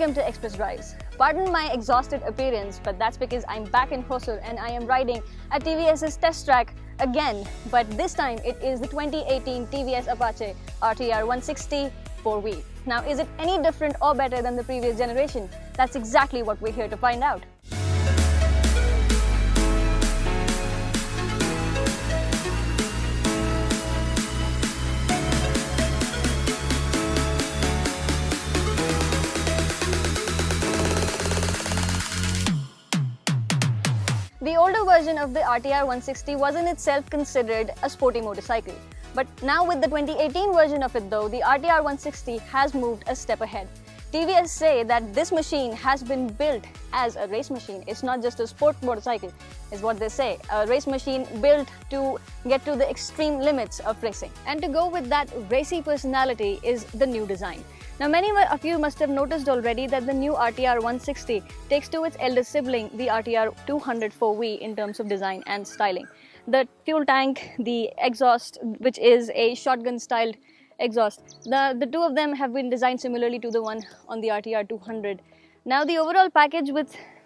Welcome to Express Drives. Pardon my exhausted appearance, but that's because I'm back in Hosur and I am riding at TVS's test track again. But this time it is the 2018 TVS Apache RTR 160 4V. Now, is it any different or better than the previous generation? That's exactly what we're here to find out. The older version of the RTR 160 was in itself considered a sporty motorcycle. But now with the 2018 version of it though, the RTR 160 has moved a step ahead. TVS say that this machine has been built as a race machine. It's not just a sport motorcycle, is what they say. A race machine built to get to the extreme limits of racing. And to go with that racy personality is the new design. Now, many of you must have noticed already that the new RTR 160 takes to its elder sibling, the RTR 204V, in terms of design and styling. The fuel tank, the exhaust, which is a shotgun-styled exhaust, the two of them have been designed similarly to the one on the RTR 200. Now, the overall package,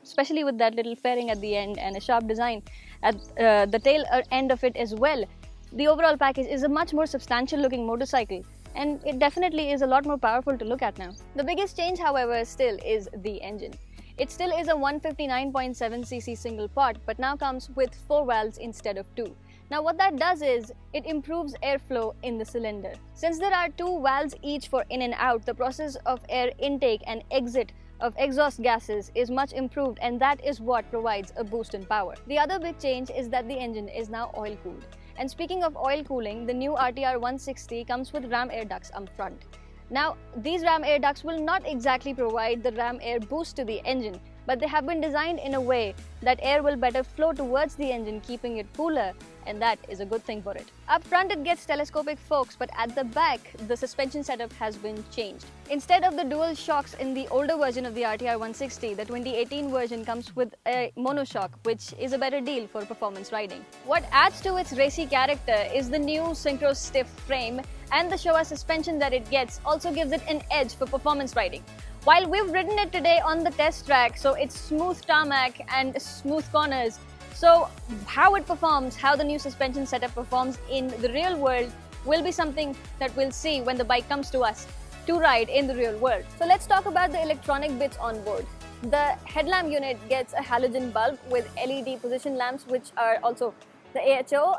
especially with that little fairing at the end and a sharp design at the tail end of it as well, the overall package is a much more substantial-looking motorcycle. And it definitely is a lot more powerful to look at now. The biggest change, however, still is the engine. It still is a 159.7cc single pot, but now comes with 4 valves instead of 2. Now what that does is, it improves airflow in the cylinder. Since there are 2 valves each for in and out, the process of air intake and exit of exhaust gases is much improved, and that is what provides a boost in power. The other big change is that the engine is now oil-cooled. And speaking of oil cooling, the new RTR 160 comes with ram air ducts up front. Now, these ram air ducts will not exactly provide the ram air boost to the engine, but they have been designed in a way that air will better flow towards the engine, keeping it cooler, and that is a good thing for it. Up front it gets telescopic forks, but at the back the suspension setup has been changed. Instead of the dual shocks in the older version of the RTR 160, the 2018 version comes with a monoshock, which is a better deal for performance riding. What adds to its racy character is the new Synchro stiff frame, and the Showa suspension that it gets also gives it an edge for performance riding. While we've ridden it today on the test track, so it's smooth tarmac and smooth corners, so how it performs, how the new suspension setup performs in the real world will be something that we'll see when the bike comes to us to ride in the real world. So let's talk about the electronic bits on board. The headlamp unit gets a halogen bulb with LED position lamps, which are also the AHO.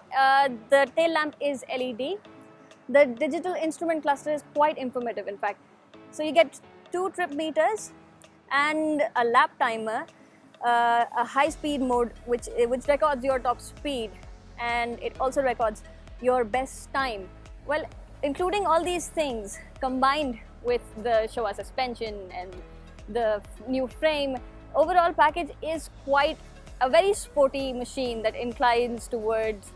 The tail lamp is LED. The digital instrument cluster is quite informative, in fact. So you get 2 trip meters and a lap timer, a high-speed mode which records your top speed, and it also records your best time. Well, including all these things combined with the Showa suspension and the new frame, overall package is quite a very sporty machine that inclines towards,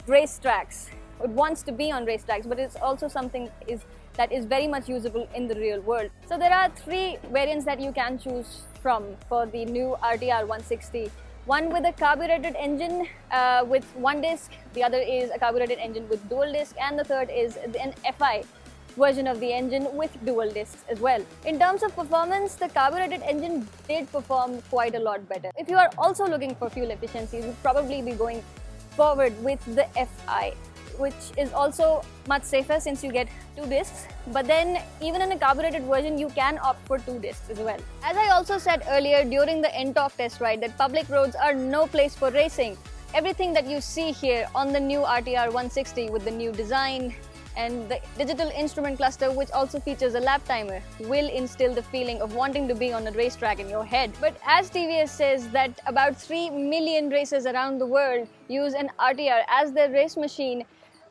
race tracks. It wants to be on race tracks, but it's also something that is very much usable in the real world. So there are 3 variants that you can choose from for the new RTR 160. One with a carbureted engine with 1 disc, the other is a carbureted engine with dual disc, and the third is an FI version of the engine with dual discs as well. In terms of performance, the carbureted engine did perform quite a lot better. If you are also looking for fuel efficiency, you'd probably be going forward with the FI, which is also much safer since you get 2 discs. But then even in a carbureted version, you can opt for 2 discs as well. As I also said earlier during the NTalk test ride, that public roads are no place for racing. Everything that you see here on the new RTR 160 with the new design and the digital instrument cluster, which also features a lap timer, will instill the feeling of wanting to be on a racetrack in your head. But as TVS says that about 3 million racers around the world use an RTR as their race machine,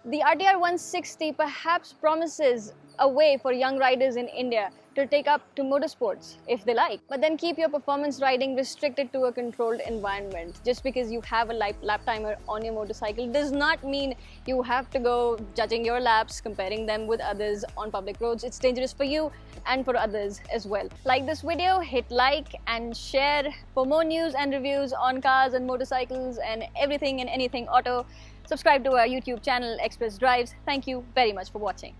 the RTR 160 perhaps promises a way for young riders in India to take up to motorsports if they like. But then keep your performance riding restricted to a controlled environment. Just because you have a lap timer on your motorcycle does not mean you have to go judging your laps, comparing them with others on public roads. It's dangerous for you and for others as well. Like this video, hit like and share for more news and reviews on cars and motorcycles and everything and anything auto. Subscribe to our YouTube channel, Express Drives. Thank you very much for watching.